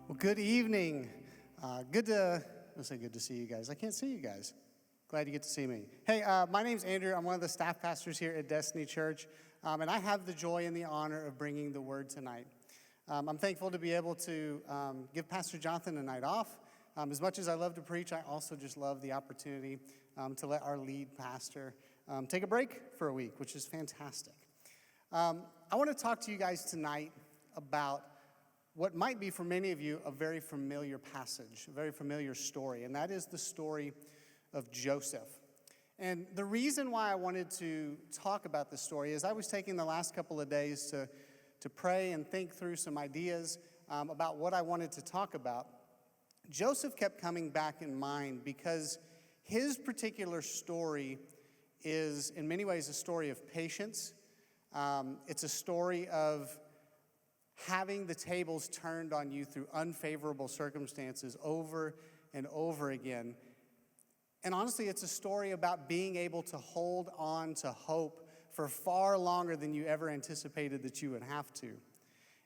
Well, good evening. Good to see you guys. I can't see you guys. Glad you get to see me. Hey, my name's Andrew. I'm one of the staff pastors here at Destiny Church, and I have the joy and the honor of bringing the word tonight. I'm thankful to be able to give Pastor Jonathan a night off. As much as I love to preach, I also just love the opportunity to let our lead pastor take a break for a week, which is fantastic. I want to talk to you guys tonight about what might be for many of you a very familiar passage, a very familiar story, and that is the story of Joseph. And the reason why I wanted to talk about this story is I was taking the last couple of days to pray and think through some ideas about what I wanted to talk about. Joseph kept coming back in mind because his particular story is in many ways a story of patience. It's a story of having the tables turned on you through unfavorable circumstances over and over again. And honestly, it's a story about being able to hold on to hope for far longer than you ever anticipated that you would have to.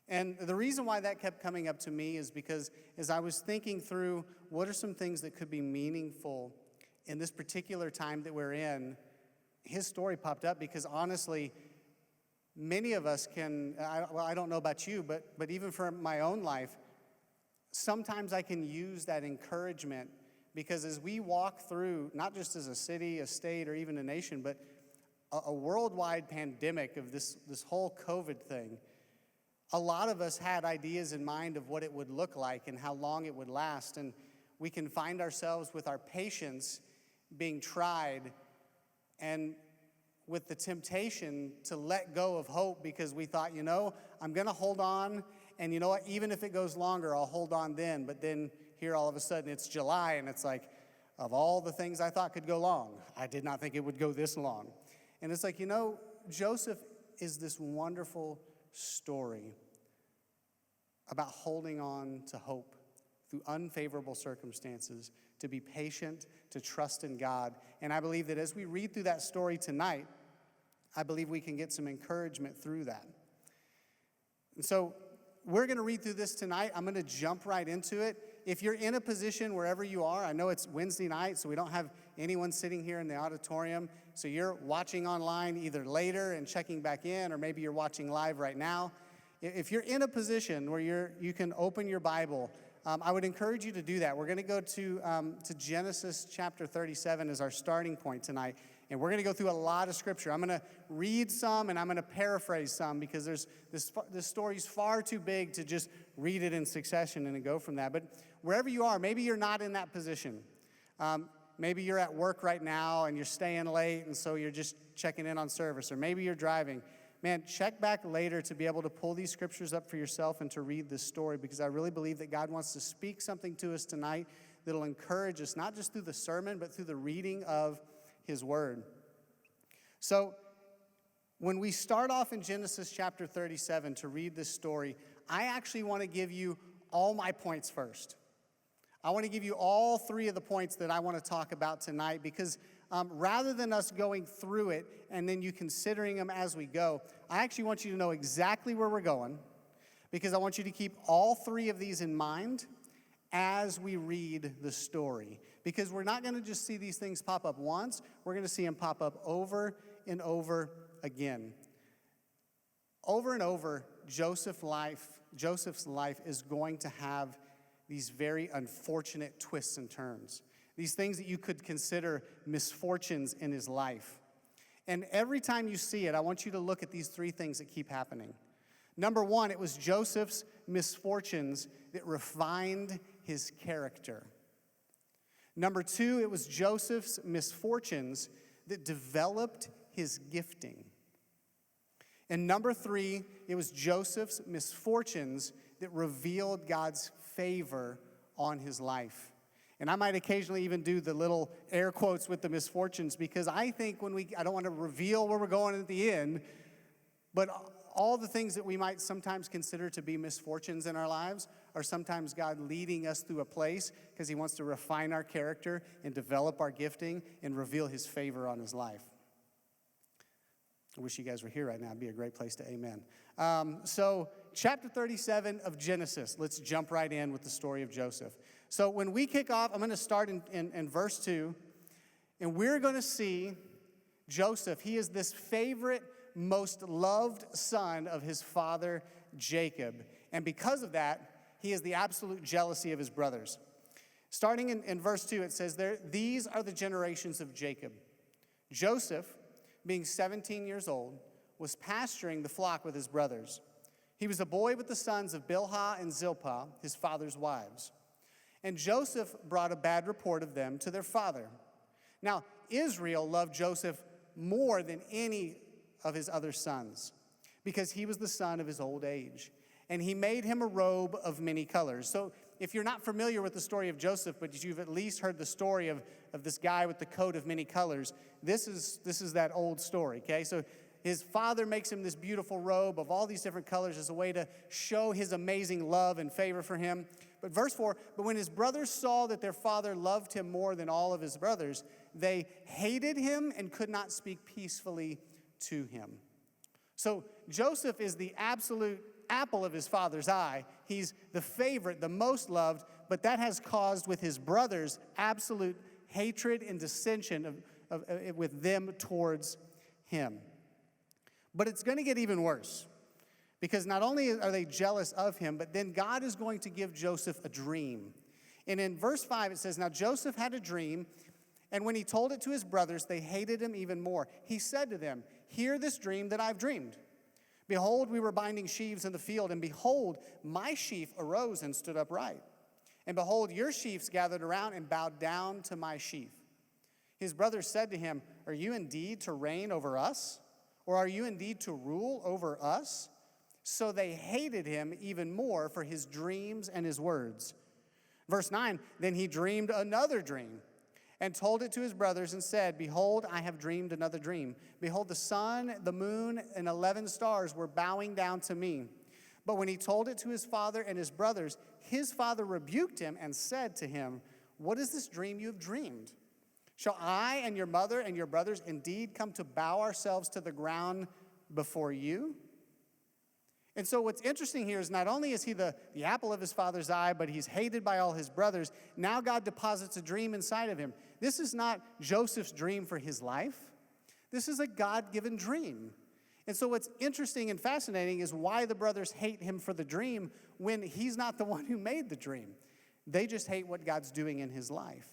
And the reason why that kept coming up to me is because as I was thinking through what are some things that could be meaningful in this particular time that we're in, his story popped up because honestly, many of us can, I don't know about you, but even for my own life, sometimes I can use that encouragement because as we walk through, not just as a city, a state, or even a nation, but a worldwide pandemic of this whole COVID thing, a lot of us had ideas in mind of what it would look like and how long it would last. And we can find ourselves with our patience being tried and with the temptation to let go of hope because we thought, I'm going to hold on, and you know what, even if it goes longer, I'll hold on then. But then here all of a sudden it's July, and it's like, of all the things I thought could go long, I did not think it would go this long. And it's like, Joseph is this wonderful story about holding on to hope through unfavorable circumstances, to be patient, to trust in God. And I believe that as we read through that story tonight, I believe we can get some encouragement through that. And so we're going to read through this tonight. I'm going to jump right into it. If you're in a position wherever you are, I know it's Wednesday night, so we don't have anyone sitting here in the auditorium. So you're watching online either later and checking back in, or maybe you're watching live right now. If you're in a position where you can open your Bible, I would encourage you to do that. We're going to go to Genesis chapter 37 as our starting point tonight, and we're going to go through a lot of scripture. I'm going to read some, and I'm going to paraphrase some because this story's far too big to just read it in succession and go from that. But wherever you are, maybe you're not in that position. Maybe you're at work right now, and you're staying late, and so you're just checking in on service, or maybe you're driving. Man, check back later to be able to pull these scriptures up for yourself and to read this story because I really believe that God wants to speak something to us tonight that'll encourage us, not just through the sermon, but through the reading of His Word. So when we start off in Genesis chapter 37 to read this story, I actually want to give you all my points first. I want to give you all three of the points that I want to talk about tonight because rather than us going through it and then you considering them as we go, I actually want you to know exactly where we're going because I want you to keep all three of these in mind as we read the story. Because we're not going to just see these things pop up once, we're going to see them pop up over and over again. Over and over, Joseph's life is going to have these very unfortunate twists and turns. These things that you could consider misfortunes in his life. And every time you see it, I want you to look at these three things that keep happening. Number one, it was Joseph's misfortunes that refined his character. Number two, it was Joseph's misfortunes that developed his gifting. And number three, it was Joseph's misfortunes that revealed God's favor on his life. And I might occasionally even do the little air quotes with the misfortunes because I think I don't want to reveal where we're going at the end, but all the things that we might sometimes consider to be misfortunes in our lives are sometimes God leading us through a place because He wants to refine our character and develop our gifting and reveal His favor on His life. I wish you guys were here right now. It'd be a great place to amen. So chapter 37 of Genesis, let's jump right in with the story of Joseph. So when we kick off, I'm going to start in verse 2, and we're going to see Joseph. He is this favorite, most loved son of his father, Jacob. And because of that, he has the absolute jealousy of his brothers. Starting in verse 2, it says, these are the generations of Jacob. Joseph, being 17 years old, was pasturing the flock with his brothers. He was a boy with the sons of Bilhah and Zilpah, his father's wives. And Joseph brought a bad report of them to their father. Now, Israel loved Joseph more than any of his other sons, because he was the son of his old age. And he made him a robe of many colors. So if you're not familiar with the story of Joseph, but you've at least heard the story of this guy with the coat of many colors, this is that old story, okay? So his father makes him this beautiful robe of all these different colors as a way to show his amazing love and favor for him. But verse 4, but when his brothers saw that their father loved him more than all of his brothers, they hated him and could not speak peacefully to him. So Joseph is the absolute apple of his father's eye. He's the favorite, the most loved, but that has caused with his brothers absolute hatred and dissension with them towards him. But it's going to get even worse, because not only are they jealous of him, but then God is going to give Joseph a dream. And in verse 5 it says, now Joseph had a dream, and when he told it to his brothers, they hated him even more. He said to them, hear this dream that I've dreamed. Behold, we were binding sheaves in the field, and behold, my sheaf arose and stood upright. And behold, your sheaves gathered around and bowed down to my sheaf. His brothers said to him, are you indeed to reign over us? Or are you indeed to rule over us? So they hated him even more for his dreams and his words. Verse 9, then he dreamed another dream and told it to his brothers and said, behold, I have dreamed another dream. Behold, the sun, the moon, and 11 stars were bowing down to me. But when he told it to his father and his brothers, his father rebuked him and said to him, what is this dream you have dreamed? Shall I and your mother and your brothers indeed come to bow ourselves to the ground before you? And so what's interesting here is not only is he the apple of his father's eye, but he's hated by all his brothers. Now God deposits a dream inside of him. This is not Joseph's dream for his life. This is a God-given dream. And so what's interesting and fascinating is why the brothers hate him for the dream when he's not the one who made the dream. They just hate what God's doing in his life.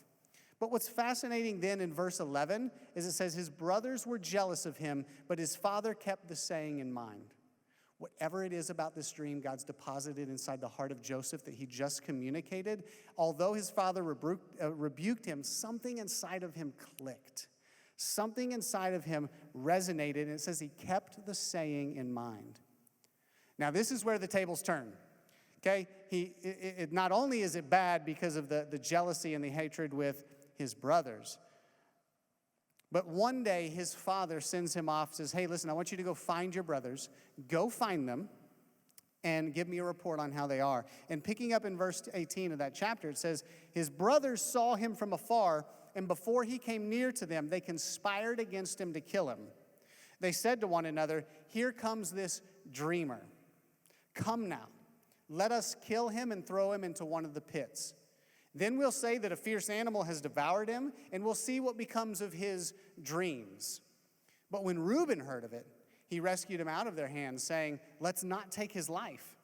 But what's fascinating then in verse 11 is it says his brothers were jealous of him, but his father kept the saying in mind. Whatever it is about this dream God's deposited inside the heart of Joseph that he just communicated, although his father rebuked him, something inside of him clicked. Something inside of him resonated, and it says he kept the saying in mind. Now, this is where the tables turn. Okay? Not only is it bad because of the jealousy and the hatred with his brothers, but one day his father sends him off, says, hey, listen, I want you to go find your brothers. Go find them and give me a report on how they are. And picking up in verse 18 of that chapter, it says, his brothers saw him from afar, and before he came near to them, they conspired against him to kill him. They said to one another, here comes this dreamer. Come now, let us kill him and throw him into one of the pits. Then we'll say that a fierce animal has devoured him, and we'll see what becomes of his dreams. But when Reuben heard of it, he rescued him out of their hands, saying, let's not take his life.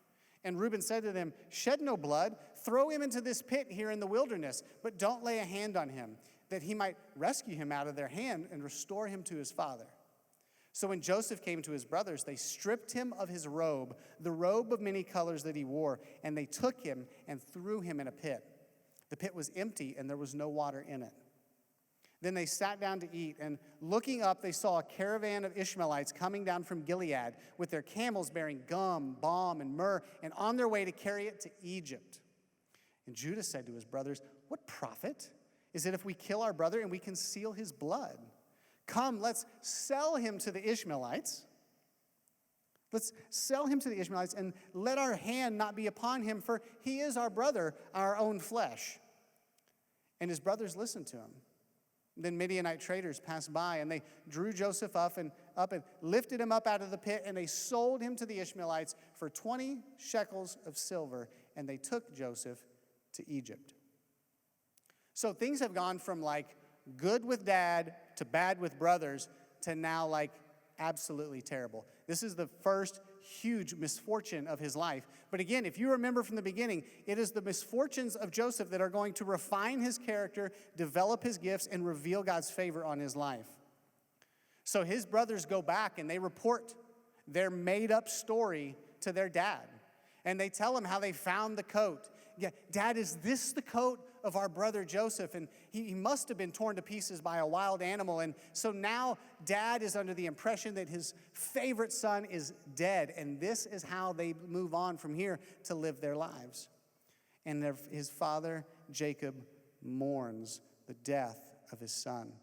And Reuben said to them, shed no blood, throw him into this pit here in the wilderness, but don't lay a hand on him, that he might rescue him out of their hand and restore him to his father. So when Joseph came to his brothers, they stripped him of his robe, the robe of many colors that he wore, and they took him and threw him in a pit. The pit was empty, and there was no water in it. Then they sat down to eat, and looking up, they saw a caravan of Ishmaelites coming down from Gilead with their camels bearing gum, balm, and myrrh, and on their way to carry it to Egypt. And Judah said to his brothers, what profit is it if we kill our brother and we conceal his blood? Come, let's sell him to the Ishmaelites. Let's sell him to the Ishmaelites and let our hand not be upon him, for he is our brother, our own flesh. And his brothers listened to him. Then Midianite traders passed by, and they drew Joseph up and up and lifted him up out of the pit, and they sold him to the Ishmaelites for 20 shekels of silver, and they took Joseph to Egypt. So things have gone from like good with dad to bad with brothers to now like absolutely terrible. This is the first huge misfortune of his life. But again, if you remember from the beginning, it is the misfortunes of Joseph that are going to refine his character, develop his gifts, and reveal God's favor on his life. So his brothers go back and they report their made-up story to their dad. And they tell him how they found the coat. Yeah, Dad, is this the coat of our brother Joseph? And he must have been torn to pieces by a wild animal. And so now Dad is under the impression that his favorite son is dead. And this is how they move on from here to live their lives. And his father, Jacob, mourns the death of his son.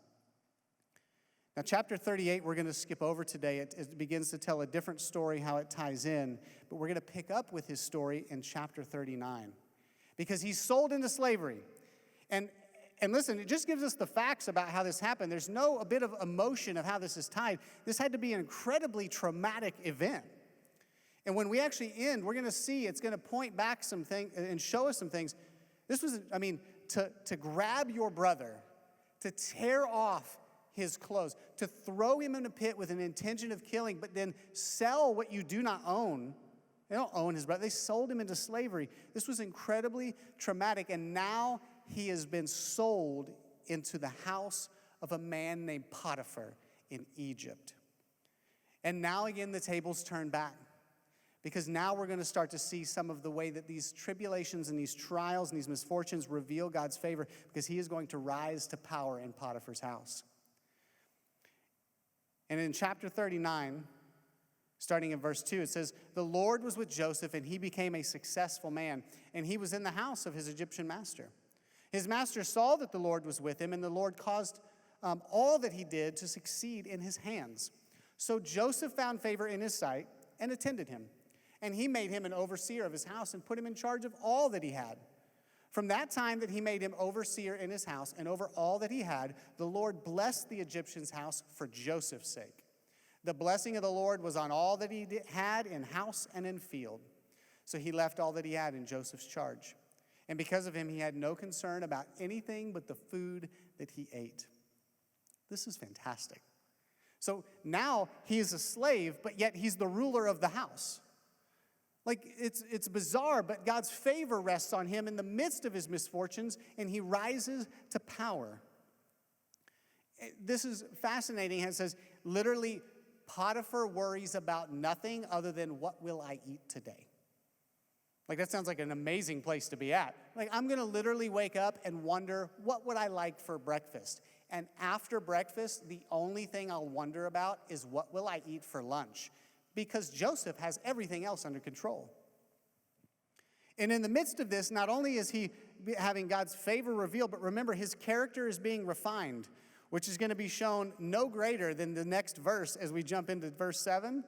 Now, chapter 38, we're going to skip over today. It begins to tell a different story, how it ties in. But we're going to pick up with his story in chapter 39. Because he's sold into slavery. And listen, it just gives us the facts about how this happened. There's a bit of emotion of how this is tied. This had to be an incredibly traumatic event. And when we actually end, we're going to see it's going to point back some things and show us some things. This was, to grab your brother, to tear off his clothes, to throw him in a pit with an intention of killing, but then sell what you do not own. They don't own his brother. They sold him into slavery. This was incredibly traumatic, and now he has been sold into the house of a man named Potiphar in Egypt. And now again, the tables turn back, because now we're going to start to see some of the way that these tribulations and these trials and these misfortunes reveal God's favor, because he is going to rise to power in Potiphar's house. And in chapter 39, starting in verse 2, it says, "The Lord was with Joseph, and he became a successful man, and he was in the house of his Egyptian master. His master saw that the Lord was with him, and the Lord caused all that he did to succeed in his hands. So Joseph found favor in his sight and attended him, and he made him an overseer of his house and put him in charge of all that he had. From that time that he made him overseer in his house and over all that he had, the Lord blessed the Egyptian's house for Joseph's sake. The blessing of the Lord was on all that he had in house and in field. So he left all that he had in Joseph's charge. And because of him, he had no concern about anything but the food that he ate." This is fantastic. So now he is a slave, but yet he's the ruler of the house. Like, it's bizarre, but God's favor rests on him in the midst of his misfortunes, and he rises to power. This is fascinating. It says, literally, Potiphar worries about nothing other than what will I eat today. Like, that sounds like an amazing place to be at. Like, I'm going to literally wake up and wonder, what would I like for breakfast? And after breakfast, the only thing I'll wonder about is what will I eat for lunch? Because Joseph has everything else under control. And in the midst of this, not only is he having God's favor revealed, but remember, his character is being refined, which is going to be shown no greater than the next verse as we jump into verse 7.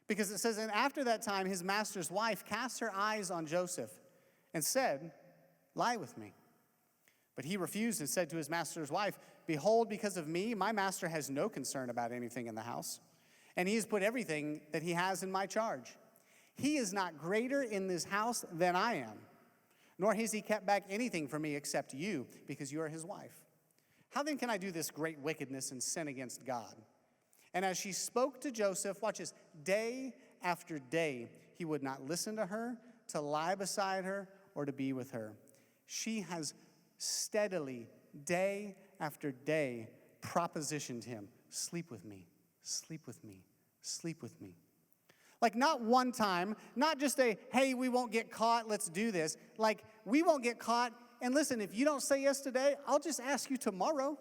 Because it says, "And after that time, his master's wife cast her eyes on Joseph and said, 'Lie with me.' But he refused and said to his master's wife, 'Behold, because of me, my master has no concern about anything in the house, and he has put everything that he has in my charge. He is not greater in this house than I am, nor has he kept back anything from me except you, because you are his wife. How then can I do this great wickedness and sin against God?' And as she spoke to Joseph, watch this, day after day, he would not listen to her, to lie beside her, or to be with her. She has steadily, day after day, propositioned him, 'Sleep with me, sleep with me, sleep with me.'" Like, not one time, not just a, "Hey, we won't get caught, let's do this." Like, we won't get caught, and listen, if you don't say yes today, I'll just ask you tomorrow.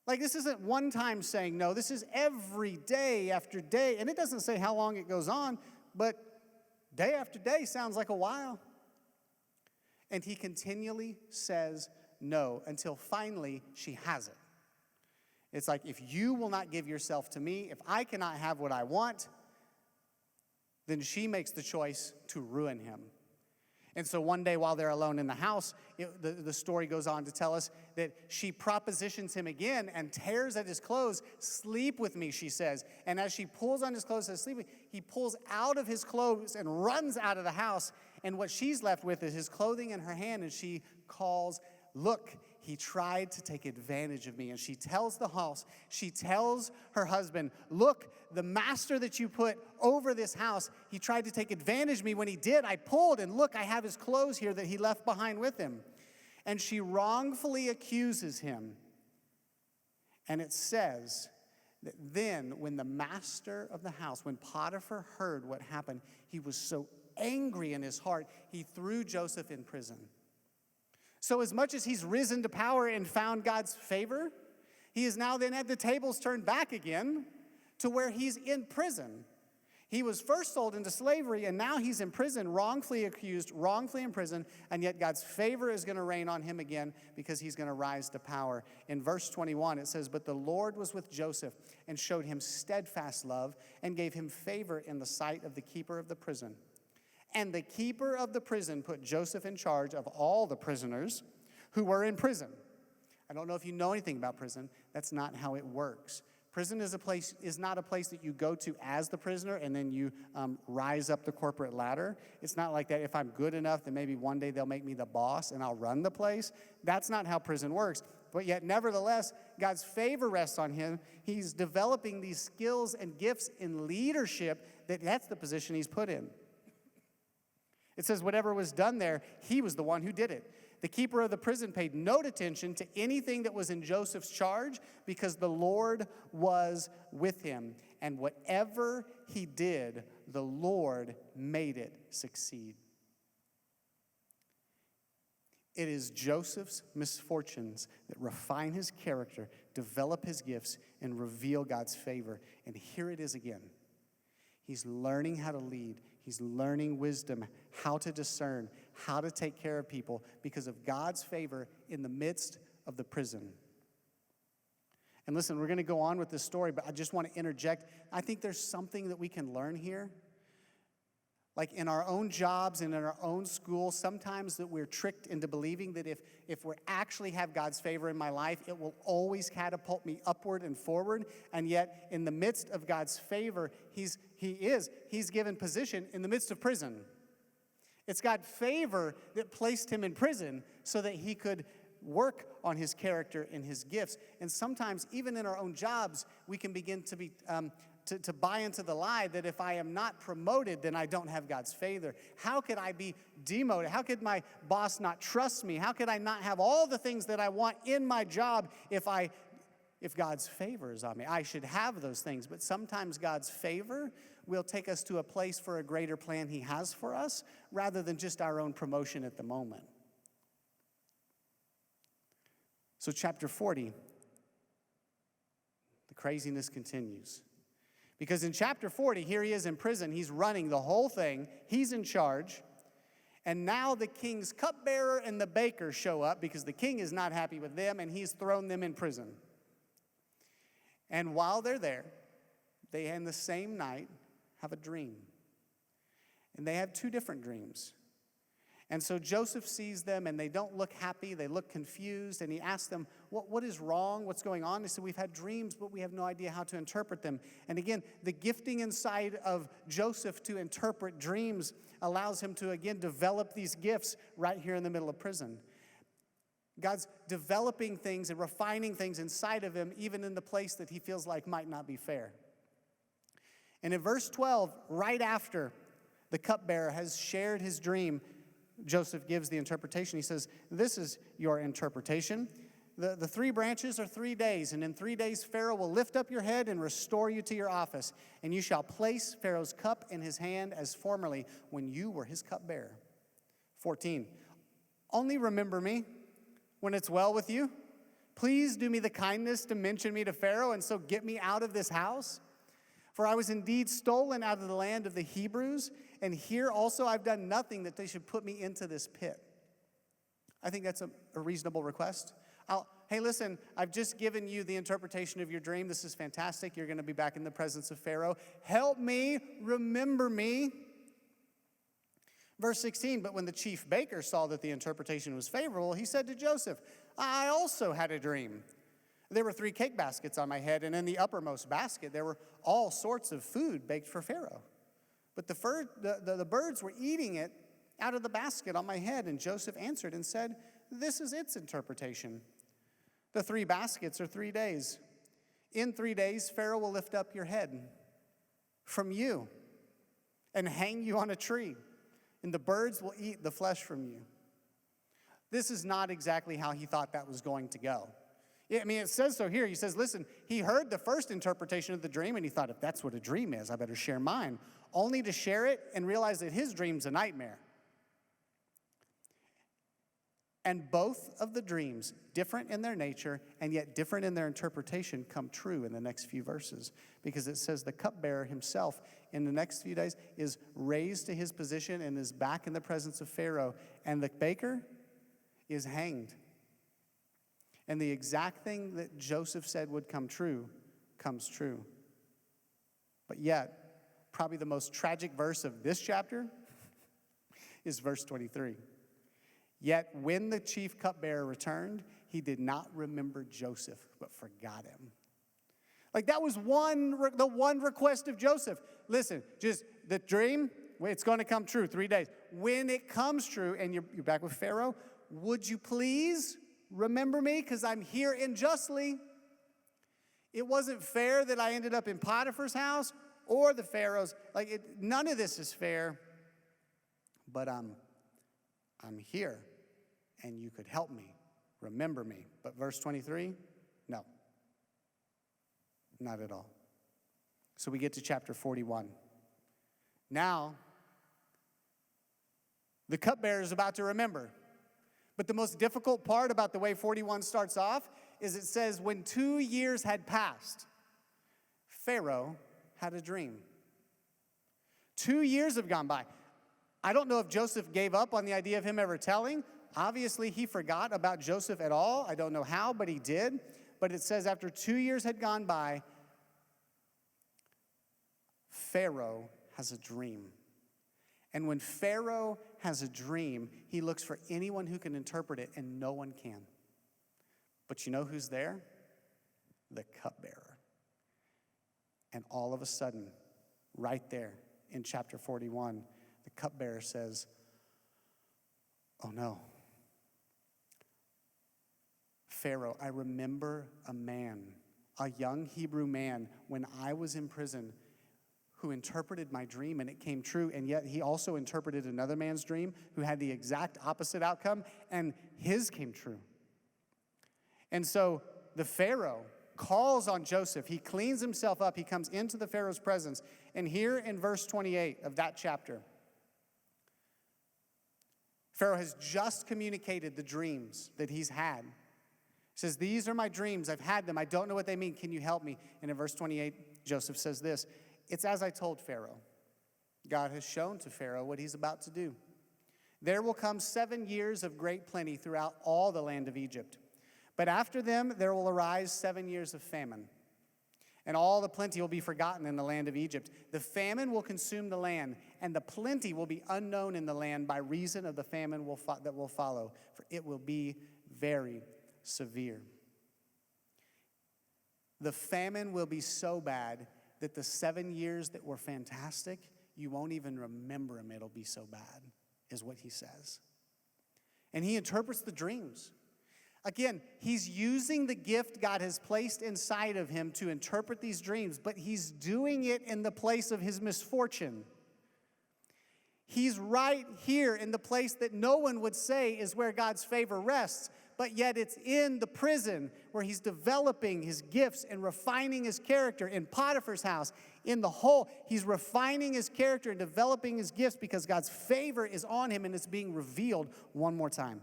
Like, this isn't one time saying no. This is every day after day. And it doesn't say how long it goes on, but day after day sounds like a while. And he continually says no until finally she has it. It's like, if you will not give yourself to me, if I cannot have what I want, then she makes the choice to ruin him. And so one day while they're alone in the house, the story goes on to tell us that she propositions him again and tears at his clothes. "Sleep with me," she says. And as she pulls on his clothes and says, "Sleep with me," he pulls out of his clothes and runs out of the house. And what she's left with is his clothing in her hand, and she calls, "Look, he tried to take advantage of me." And she tells her husband, "Look, the master that you put over this house, he tried to take advantage of me. When he did, I pulled, and look, I have his clothes here that he left behind with him." And she wrongfully accuses him. And it says that then when the master of the house, when Potiphar heard what happened, he was so angry in his heart, he threw Joseph in prison. So as much as he's risen to power and found God's favor, he is now then had the tables turned back again to where he's in prison. He was first sold into slavery, and now he's in prison, wrongfully accused, wrongfully in prison, and yet God's favor is going to reign on him again because he's going to rise to power. In verse 21, it says, "But the Lord was with Joseph and showed him steadfast love and gave him favor in the sight of the keeper of the prison. And the keeper of the prison put Joseph in charge of all the prisoners who were in prison." I don't know if you know anything about prison. That's not how it works. Prison is not a place that you go to as the prisoner and then you rise up the corporate ladder. It's not like that. If I'm good enough, then maybe one day they'll make me the boss and I'll run the place. That's not how prison works. But yet, nevertheless, God's favor rests on him. He's developing these skills and gifts in leadership. That's the position he's put in. It says whatever was done there, he was the one who did it. The keeper of the prison paid no attention to anything that was in Joseph's charge because the Lord was with him. And whatever he did, the Lord made it succeed. It is Joseph's misfortunes that refine his character, develop his gifts, and reveal God's favor. And here it is again. He's learning how to lead. He's learning wisdom, how to discern, how to take care of people because of God's favor in the midst of the prison. And listen, we're going to go on with this story, but I just want to interject. I think there's something that we can learn here. Like in our own jobs and in our own school, sometimes that we're tricked into believing that if we actually have God's favor in my life, it will always catapult me upward and forward. And yet, in the midst of God's favor, he's given position in the midst of prison. It's God's favor that placed him in prison so that he could work on his character and his gifts. And sometimes, even in our own jobs, we can begin to be to buy into the lie that if I am not promoted, then I don't have God's favor. How could I be demoted? How could my boss not trust me? How could I not have all the things that I want in my job if God's favor is on me? I should have those things. But sometimes God's favor will take us to a place for a greater plan he has for us rather than just our own promotion at the moment. So chapter 40, the craziness continues. Because in chapter 40, here he is in prison. He's running the whole thing. He's in charge. And now the king's cupbearer and the baker show up because the king is not happy with them, and he's thrown them in prison. And while they're there, they in the same night have a dream. And they have two different dreams. And so Joseph sees them, and they don't look happy. They look confused, and he asks them, what is wrong? What's going on? They said, we've had dreams, but we have no idea how to interpret them. And again, the gifting inside of Joseph to interpret dreams allows him to, again, develop these gifts right here in the middle of prison. God's developing things and refining things inside of him, even in the place that he feels like might not be fair. And in verse 12, right after the cupbearer has shared his dream, Joseph gives the interpretation. He says, this is your interpretation. The 3 branches are 3 days, and in 3 days Pharaoh will lift up your head and restore you to your office, and you shall place Pharaoh's cup in his hand as formerly when you were his cupbearer. 14, only remember me when it's well with you. Please do me the kindness to mention me to Pharaoh, and so get me out of this house. For I was indeed stolen out of the land of the Hebrews, and here also I've done nothing that they should put me into this pit. I think that's a reasonable request. Hey, listen, I've just given you the interpretation of your dream. This is fantastic. You're going to be back in the presence of Pharaoh. Help me, remember me. Verse 16, but when the chief baker saw that the interpretation was favorable, he said to Joseph, I also had a dream. There were 3 cake baskets on my head, and in the uppermost basket there were all sorts of food baked for Pharaoh. But the birds were eating it out of the basket on my head. And Joseph answered and said, this is its interpretation. The 3 baskets are 3 days. In 3 days, Pharaoh will lift up your head from you and hang you on a tree, and the birds will eat the flesh from you. This is not exactly how he thought that was going to go. I mean, it says so here. He says, listen, he heard the first interpretation of the dream, and he thought, if that's what a dream is, I better share mine, only to share it and realize that his dream's a nightmare. And both of the dreams, different in their nature and yet different in their interpretation, come true in the next few verses. Because it says the cupbearer himself in the next few days is raised to his position and is back in the presence of Pharaoh. And the baker is hanged. And the exact thing that Joseph said would come true comes true. But yet, probably the most tragic verse of this chapter is verse 23. Yet when the chief cupbearer returned, he did not remember Joseph, but forgot him. Like that was the one request of Joseph. Listen, just the dream, it's going to come true 3 days. When it comes true and you're back with Pharaoh, would you please remember me? Because I'm here unjustly. It wasn't fair that I ended up in Potiphar's house or the Pharaoh's. None of this is fair. But I'm here, and you could help me. Remember me. But verse 23, no. Not at all. So we get to chapter 41. Now, the cupbearer is about to remember. But the most difficult part about the way 41 starts off is it says, when 2 years had passed, Pharaoh had a dream. 2 years have gone by. I don't know if Joseph gave up on the idea of him ever telling. Obviously, he forgot about Joseph at all. I don't know how, but he did. But it says after 2 years had gone by, Pharaoh has a dream. And when Pharaoh has a dream, he looks for anyone who can interpret it, and no one can. But you know who's there? The cupbearer. And all of a sudden, right there in chapter 41, the cupbearer says, oh no. Pharaoh, I remember a man, a young Hebrew man, when I was in prison, who interpreted my dream and it came true, and yet he also interpreted another man's dream who had the exact opposite outcome, and his came true. And so the Pharaoh calls on Joseph. He cleans himself up. He comes into the Pharaoh's presence. And here in verse 28 of that chapter, Pharaoh has just communicated the dreams that he's had. He says, these are my dreams. I've had them. I don't know what they mean. Can you help me? And in verse 28, Joseph says this, it's as I told Pharaoh. God has shown to Pharaoh what he's about to do. There will come 7 years of great plenty throughout all the land of Egypt. But after them, there will arise 7 years of famine. And all the plenty will be forgotten in the land of Egypt. The famine will consume the land, and the plenty will be unknown in the land by reason of the famine that will follow, for it will be very severe. The famine will be so bad that the 7 years that were fantastic, you won't even remember them. It'll be so bad, is what he says. And he interprets the dreams. Again, he's using the gift God has placed inside of him to interpret these dreams, but he's doing it in the place of his misfortune. He's right here in the place that no one would say is where God's favor rests, but yet it's in the prison where he's developing his gifts and refining his character. In Potiphar's house, in the hole, he's refining his character and developing his gifts because God's favor is on him and it's being revealed one more time.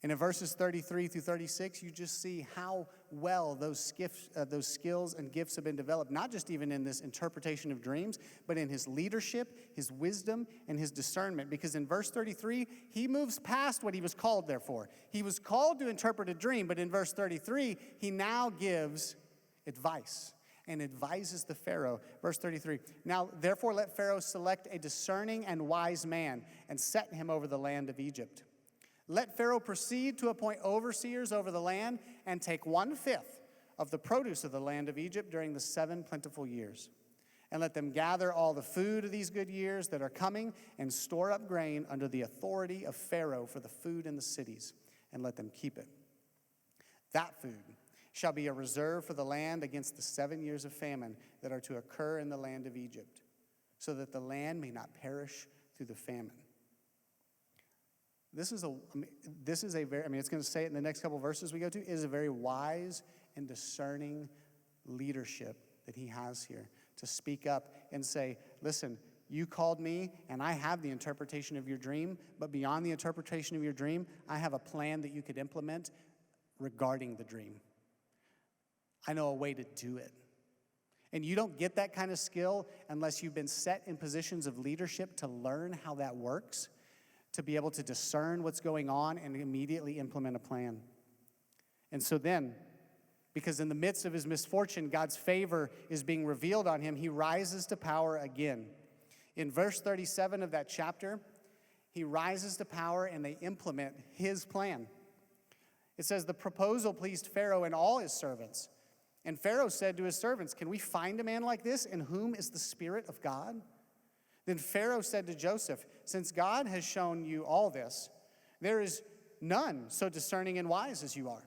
And in verses 33 through 36, you just see how well those skills and gifts have been developed, not just even in this interpretation of dreams, but in his leadership, his wisdom, and his discernment. Because in verse 33, he moves past what he was called there for. He was called to interpret a dream, but in verse 33, he now gives advice. and advises the Pharaoh. Verse 33, now therefore let Pharaoh select a discerning and wise man and set him over the land of Egypt. Let Pharaoh proceed to appoint overseers over the land and take 1/5 of the produce of the land of Egypt during the 7 plentiful years. And let them gather all the food of these good years that are coming and store up grain under the authority of Pharaoh for the food in the cities, and let them keep it. That food shall be a reserve for the land against the 7 years of famine that are to occur in the land of Egypt, so that the land may not perish through the famine. This is a very, it's going to say it in the next couple verses we go to, is a very wise and discerning leadership that he has here to speak up and say, listen, you called me and I have the interpretation of your dream, but beyond the interpretation of your dream, I have a plan that you could implement regarding the dream. I know a way to do it. And you don't get that kind of skill unless you've been set in positions of leadership to learn how that works, to be able to discern what's going on and immediately implement a plan. And so then, because in the midst of his misfortune, God's favor is being revealed on him, he rises to power again. In verse 37 of that chapter, he rises to power and they implement his plan. It says, the proposal pleased Pharaoh and all his servants. And Pharaoh said to his servants, can we find a man like this in whom is the Spirit of God? Then Pharaoh said to Joseph, since God has shown you all this, there is none so discerning and wise as you are.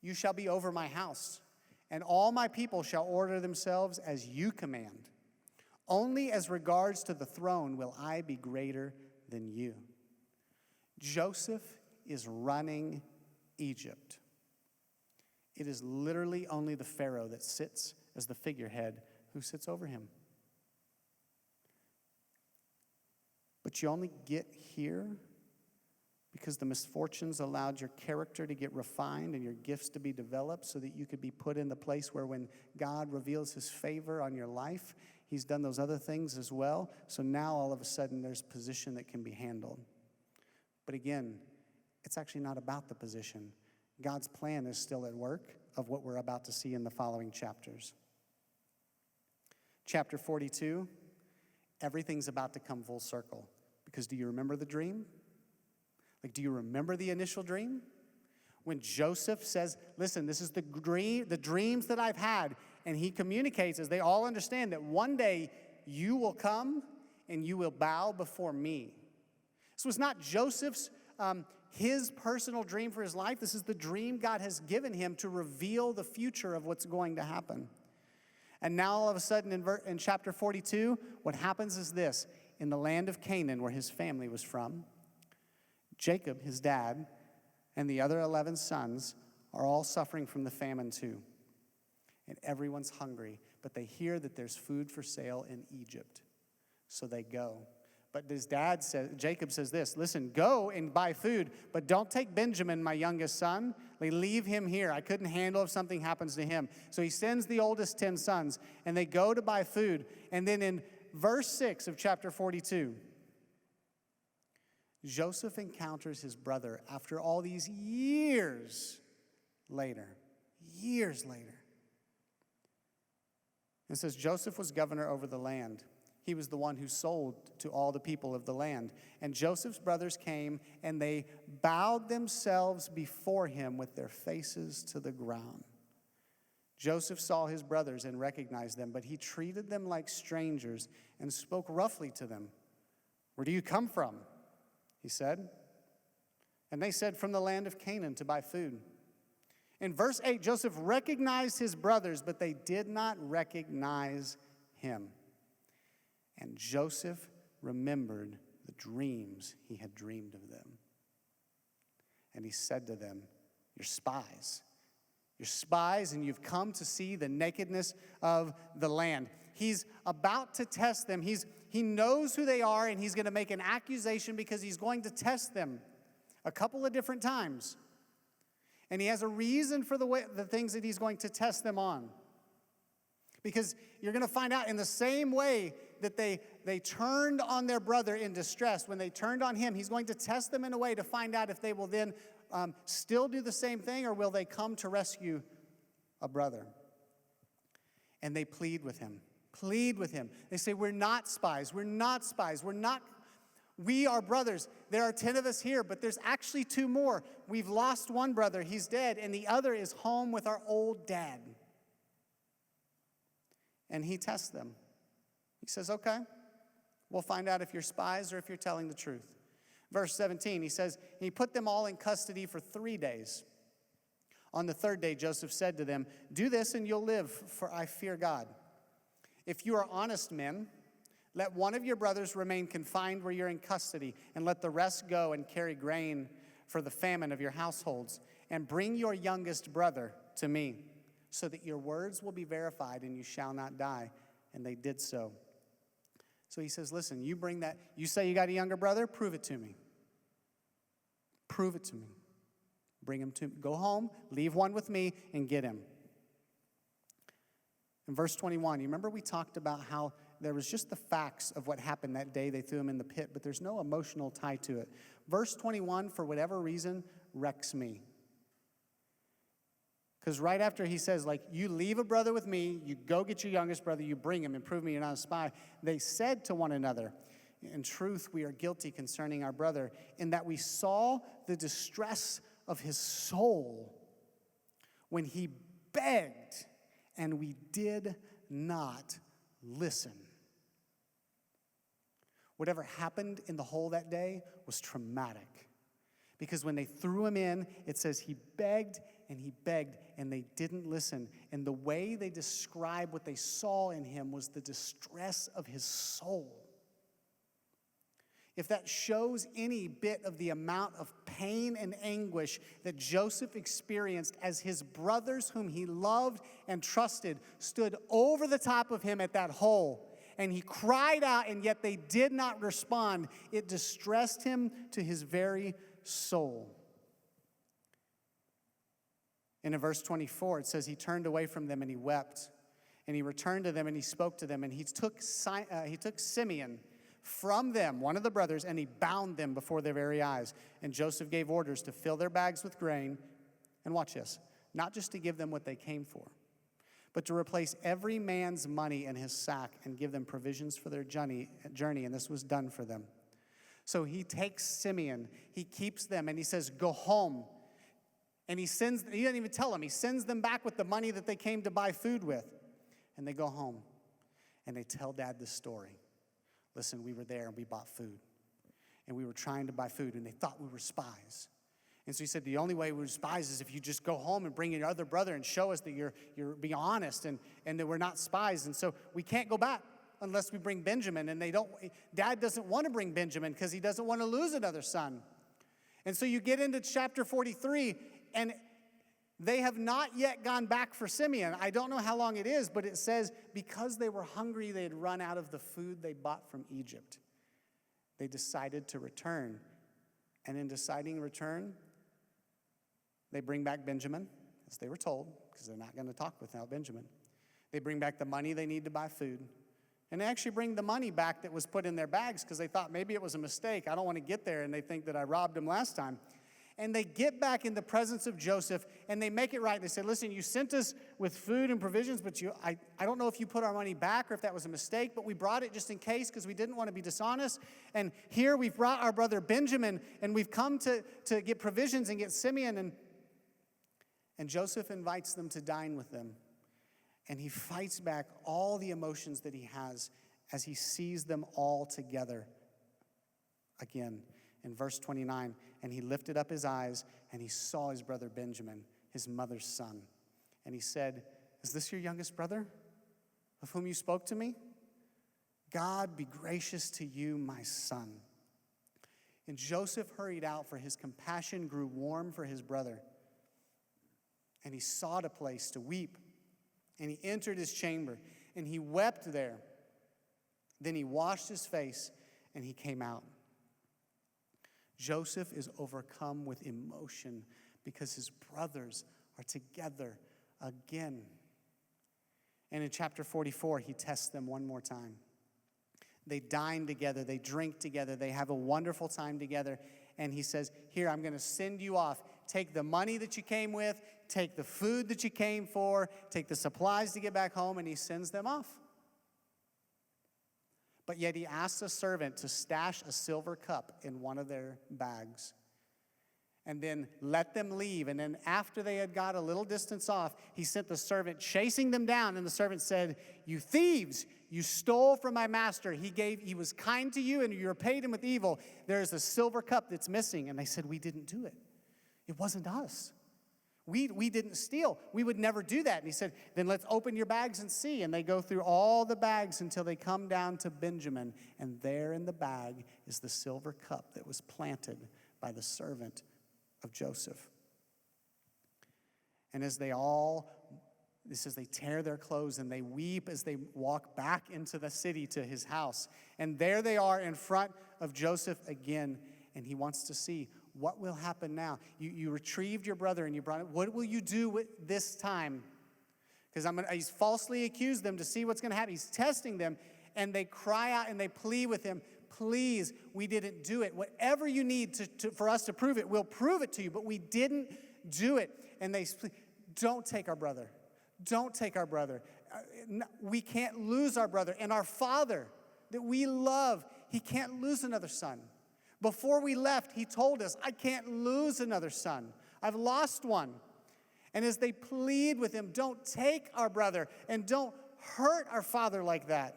You shall be over my house, and all my people shall order themselves as you command. Only as regards to the throne will I be greater than you. Joseph is running Egypt. It is literally only the Pharaoh that sits as the figurehead who sits over him. But you only get here because the misfortunes allowed your character to get refined and your gifts to be developed so that you could be put in the place where when God reveals his favor on your life, he's done those other things as well. So now all of a sudden there's position that can be handled. But again, it's actually not about the position. God's plan is still at work of what we're about to see in the following chapters. Chapter 42, everything's about to come full circle. Because do you remember the dream? Do you remember the initial dream? When Joseph says, listen, this is the dreams that I've had. And he communicates as they all understand that one day you will come and you will bow before me. This was not Joseph's, his personal dream for his life. This is the dream God has given him to reveal the future of what's going to happen. And now all of a sudden in chapter 42, what happens is this. In the land of Canaan, where his family was from, Jacob, his dad, and the other 11 sons are all suffering from the famine too. And everyone's hungry, but they hear that there's food for sale in Egypt. So they go. But his dad says, Jacob says this, listen, go and buy food, but don't take Benjamin, my youngest son. Leave him here. I couldn't handle if something happens to him. So he sends the oldest 10 sons, and they go to buy food. And then in verse 6 of chapter 42, Joseph encounters his brother after all these years later. It says Joseph was governor over the land. He was the one who sold to all the people of the land. And Joseph's brothers came, and they bowed themselves before him with their faces to the ground. Joseph saw his brothers and recognized them, but he treated them like strangers and spoke roughly to them. Where do you come from? He said. And they said, from the land of Canaan to buy food. In verse 8, Joseph recognized his brothers, but they did not recognize him. And Joseph remembered the dreams he had dreamed of them. And he said to them, you're spies. You're spies, and you've come to see the nakedness of the land. He's about to test them. He knows who they are, and he's going to make an accusation because he's going to test them a couple of different times. And he has a reason for the things that he's going to test them on. Because you're going to find out in the same way that they turned on their brother in distress, when they turned on him, he's going to test them in a way to find out if they will then still do the same thing, or will they come to rescue a brother. And they plead with him. They say, we're not spies. We are brothers. There are 10 of us here, but there's actually 2 more. We've lost one brother. He's dead. And the other is home with our old dad. And he tests them. He says, okay, we'll find out if you're spies or if you're telling the truth. Verse 17, he says, he put them all in custody for 3 days. On the 3rd day, Joseph said to them, do this and you'll live, for I fear God. If you are honest men, let one of your brothers remain confined where you're in custody, and let the rest go and carry grain for the famine of your households. And bring your youngest brother to me, so that your words will be verified and you shall not die. And they did so. So he says, listen, you bring that, you say you got a younger brother, prove it to me. Prove it to me. Bring him to me. Go home, leave one with me, and get him. In verse 21, you remember we talked about how there was just the facts of what happened that day. They threw him in the pit, but there's no emotional tie to it. Verse 21, for whatever reason, wrecks me. Because right after he says, like, you leave a brother with me, you go get your youngest brother, you bring him and prove me you're not a spy. They said to one another, in truth, we are guilty concerning our brother, in that we saw the distress of his soul when he begged, and we did not listen. Whatever happened in the hole that day was traumatic. Because when they threw him in, it says he begged, and they didn't listen. And the way they describe what they saw in him was the distress of his soul. If that shows any bit of the amount of pain and anguish that Joseph experienced as his brothers, whom he loved and trusted, stood over the top of him at that hole, and he cried out, and yet they did not respond, it distressed him to his very soul. And in verse 24, it says he turned away from them and he wept. And he returned to them and he spoke to them. And he took Simeon from them, one of the brothers, and he bound them before their very eyes. And Joseph gave orders to fill their bags with grain. And watch this, not just to give them what they came for, but to replace every man's money in his sack and give them provisions for their journey. And this was done for them. So he takes Simeon, he keeps them, and he says, go home. And he doesn't even tell them, he sends them back with the money that they came to buy food with. And they go home, and they tell Dad this story. Listen, we were there, and we bought food. And we were trying to buy food, and they thought we were spies. And so he said, the only way we were spies is if you just go home and bring your other brother and show us that you're be honest and that we're not spies. And so we can't go back unless we bring Benjamin. And Dad doesn't want to bring Benjamin because he doesn't want to lose another son. And so you get into chapter 43, and they have not yet gone back for Simeon. I don't know how long it is, but it says because they were hungry, they had run out of the food they bought from Egypt. They decided to return. And in deciding to return, they bring back Benjamin, as they were told, because they're not going to talk without Benjamin. They bring back the money they need to buy food. And they actually bring the money back that was put in their bags because they thought maybe it was a mistake. I don't want to get there, and they think that I robbed them last time. And they get back in the presence of Joseph, and they make it right. They say, listen, you sent us with food and provisions, but I don't know if you put our money back or if that was a mistake, but we brought it just in case because we didn't want to be dishonest. And here we've brought our brother Benjamin, and we've come to get provisions and get Simeon. And Joseph invites them to dine with them. And he fights back all the emotions that he has as he sees them all together again. In verse 29, and he lifted up his eyes, and he saw his brother Benjamin, his mother's son. And he said, is this your youngest brother, of whom you spoke to me? God be gracious to you, my son. And Joseph hurried out, for his compassion grew warm for his brother. And he sought a place to weep. And he entered his chamber, and he wept there. Then he washed his face, and he came out. Joseph is overcome with emotion because his brothers are together again. And in chapter 44, he tests them one more time. They dine together, they drink together, they have a wonderful time together. And he says, here, I'm going to send you off. Take the money that you came with, take the food that you came for, take the supplies to get back home, and he sends them off. But yet he asks a servant to stash a silver cup in one of their bags and then let them leave. And then after they had got a little distance off, he sent the servant chasing them down. And the servant said, "You thieves, you stole from my master. He was kind to you and you repaid him with evil. There is a silver cup that's missing." And they said, "We didn't do it. It wasn't us. We didn't steal. We would never do that." And he said, "Then let's open your bags and see." And they go through all the bags until they come down to Benjamin. And there in the bag is the silver cup that was planted by the servant of Joseph. And as they tear their clothes and they weep as they walk back into the city to his house. And there they are in front of Joseph again. And he wants to see, what will happen now? You retrieved your brother and you brought him. What will you do with this time? Because he's falsely accused them to see what's going to happen. He's testing them, and they cry out and they plead with him, "Please, we didn't do it. Whatever you need for us to prove it, we'll prove it to you, but we didn't do it." And they plead, "Don't take our brother. Don't take our brother. We can't lose our brother. And our father that we love, he can't lose another son. Before we left, he told us, I can't lose another son. I've lost one." And as they plead with him, "Don't take our brother and don't hurt our father like that.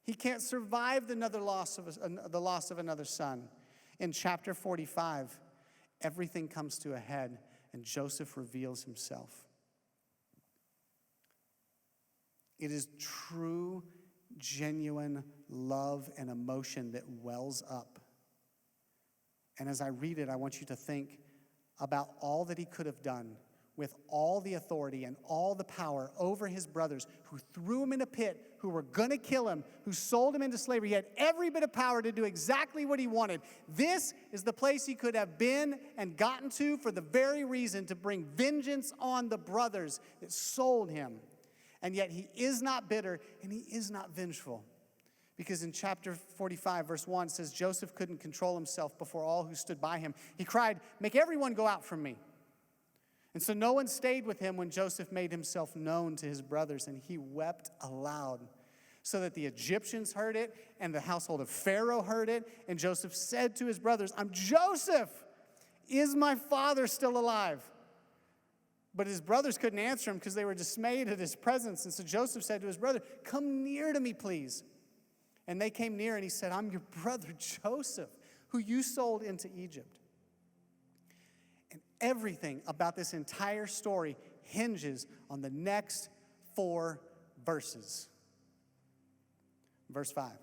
He can't survive the loss of another son." In chapter 45, everything comes to a head and Joseph reveals himself. It is true, genuine love and emotion that wells up. And as I read it, I want you to think about all that he could have done with all the authority and all the power over his brothers who threw him in a pit, who were going to kill him, who sold him into slavery. He had every bit of power to do exactly what he wanted. This is the place he could have been and gotten to for the very reason to bring vengeance on the brothers that sold him. And yet he is not bitter and he is not vengeful. Because in chapter 45, verse 1, it says, Joseph couldn't control himself before all who stood by him. He cried, "Make everyone go out from me." And so no one stayed with him when Joseph made himself known to his brothers, and he wept aloud, so that the Egyptians heard it, and the household of Pharaoh heard it. And Joseph said to his brothers, "I'm Joseph. Is my father still alive?" But his brothers couldn't answer him because they were dismayed at his presence. And so Joseph said to his brother, "Come near to me, please." And they came near, and he said, "I'm your brother Joseph, who you sold into Egypt." And everything about this entire story hinges on the next 4 verses. Verse 5.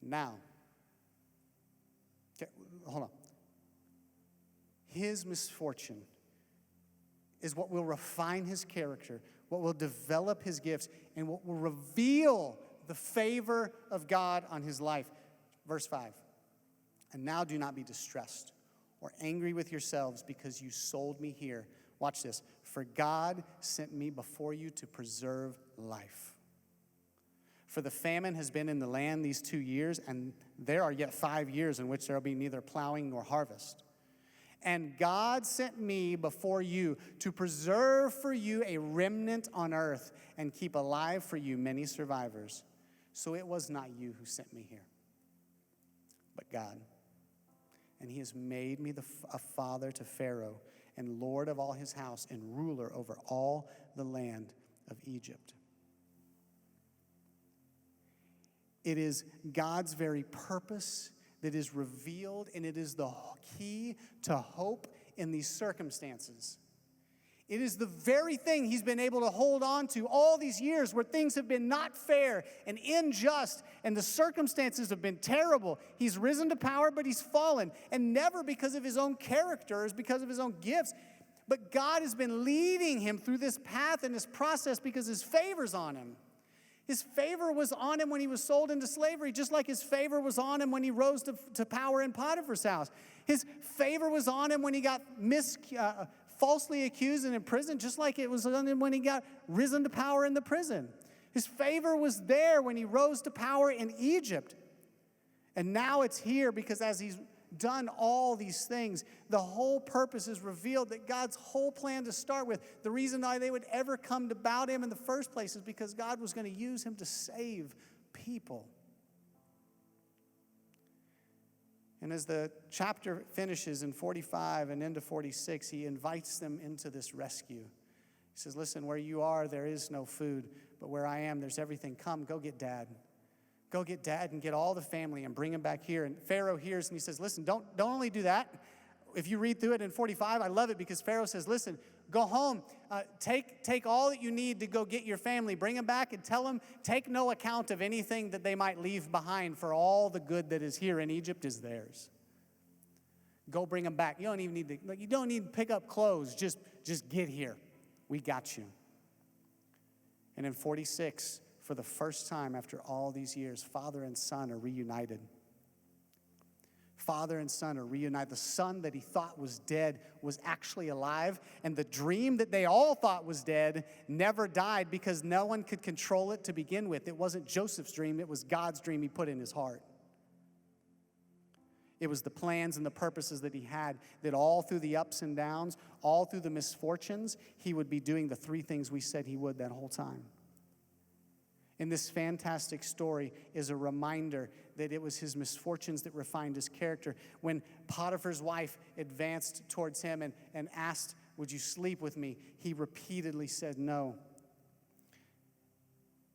And now, okay, hold on. His misfortune is what will refine his character, what will develop his gifts, and what will reveal the favor of God on his life. Verse 5. And now do not be distressed or angry with yourselves because you sold me here. Watch this. For God sent me before you to preserve life. For the famine has been in the land these 2 years, and there are yet 5 years in which there will be neither plowing nor harvest. And God sent me before you to preserve for you a remnant on earth and keep alive for you many survivors. So it was not you who sent me here, but God. And he has made me a father to Pharaoh and lord of all his house and ruler over all the land of Egypt. It is God's very purpose that is revealed, and it is the key to hope in these circumstances. It is the very thing he's been able to hold on to all these years where things have been not fair and unjust and the circumstances have been terrible. He's risen to power, but he's fallen. And never because of his own character, or because of his own gifts. But God has been leading him through this path and this process because his favor's on him. His favor was on him when he was sold into slavery, just like his favor was on him when he rose to power in Potiphar's house. His favor was on him when he got falsely accused and imprisoned, just like it was on him when he got risen to power in the prison. His favor was there when he rose to power in Egypt. And now it's here because as done all these things. The whole purpose is revealed, that God's whole plan to start with, the reason why they would ever come to bow to him in the first place is because God was going to use him to save people. And as the chapter finishes in 45 and into 46, he invites them into this rescue. He says, listen, where you are, there is no food, but where I am, there's everything. Come, go get Dad. Go get Dad and get all the family and bring him back here. And Pharaoh hears and he says, listen, don't only do that. If you read through it in 45, I love it because Pharaoh says, listen, go home, take all that you need to go get your family, bring them back and tell them, take no account of anything that they might leave behind, for all the good that is here in Egypt is theirs. Go bring them back. You don't even need to pick up clothes. Just get here. We got you. And in 46, for the first time after all these years, father and son are reunited. Father and son are reunited. The son that he thought was dead was actually alive. And the dream that they all thought was dead never died because no one could control it to begin with. It wasn't Joseph's dream. It was God's dream he put in his heart. It was the plans and the purposes that he had, that all through the ups and downs, all through the misfortunes, he would be doing the three things we said he would that whole time. And this fantastic story is a reminder that it was his misfortunes that refined his character. When Potiphar's wife advanced towards him and asked, would you sleep with me? He repeatedly said no.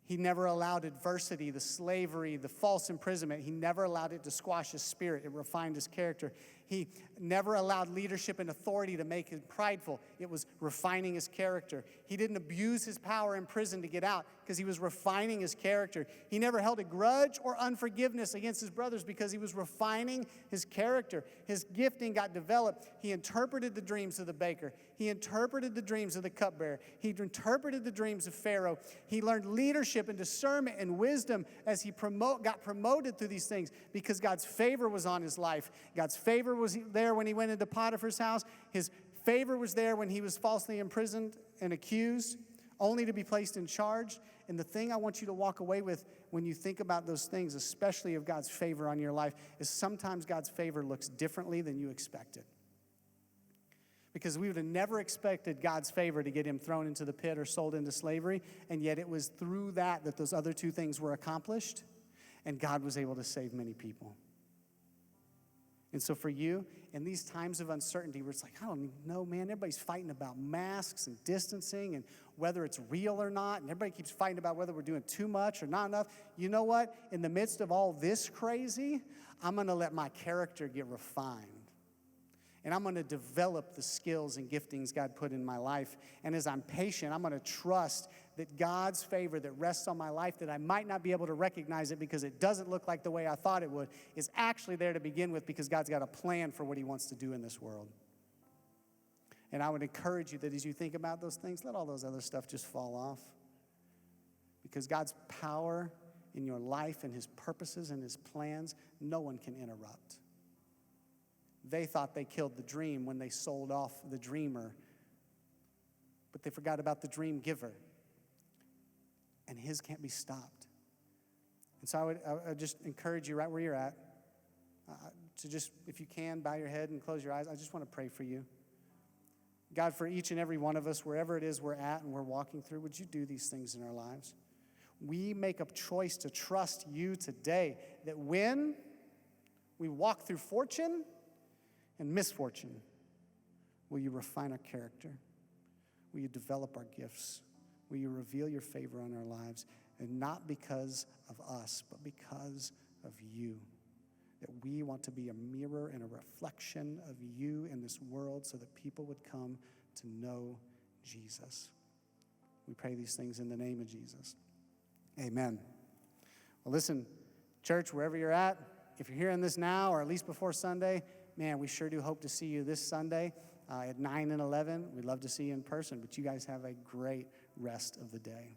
He never allowed adversity, the slavery, the false imprisonment. He never allowed it to squash his spirit. It refined his character. He never allowed leadership and authority to make him prideful. It was refining his character. He didn't abuse his power in prison to get out because he was refining his character. He never held a grudge or unforgiveness against his brothers because he was refining his character. His gifting got developed. He interpreted the dreams of the baker. He interpreted the dreams of the cupbearer. He interpreted the dreams of Pharaoh. He learned leadership and discernment and wisdom as he got promoted through these things because God's favor was on his life. God's favor was there when he went into Potiphar's house. His favor was there when he was falsely imprisoned and accused, only to be placed in charge. And the thing I want you to walk away with when you think about those things, especially of God's favor on your life, is sometimes God's favor looks differently than you expected. Because we would have never expected God's favor to get him thrown into the pit or sold into slavery, and yet it was through that those other two things were accomplished, and God was able to save many people. And so for you, in these times of uncertainty where it's like, I don't even know, man, everybody's fighting about masks and distancing and whether it's real or not, and everybody keeps fighting about whether we're doing too much or not enough. You know what? In the midst of all this crazy, I'm going to let my character get refined. And I'm going to develop the skills and giftings God put in my life. And as I'm patient, I'm going to trust that God's favor that rests on my life, that I might not be able to recognize it because it doesn't look like the way I thought it would, is actually there to begin with because God's got a plan for what he wants to do in this world. And I would encourage you that as you think about those things, let all those other stuff just fall off. Because God's power in your life and his purposes and his plans, no one can interrupt. They thought they killed the dream when they sold off the dreamer, but they forgot about the dream giver. And his can't be stopped. And so I would just encourage you right where you're at to just, if you can, bow your head and close your eyes. I just want to pray for you. God, for each and every one of us, wherever it is we're at and we're walking through, would you do these things in our lives? We make a choice to trust you today, that when we walk through fortune and misfortune, will you refine our character? Will you develop our gifts? Will you reveal your favor on our lives? And not because of us, but because of you. That we want to be a mirror and a reflection of you in this world so that people would come to know Jesus. We pray these things in the name of Jesus. Amen. Well, listen, church, wherever you're at, if you're hearing this now or at least before Sunday, man, we sure do hope to see you this Sunday at 9 and 11. We'd love to see you in person, but you guys have a great rest of the day.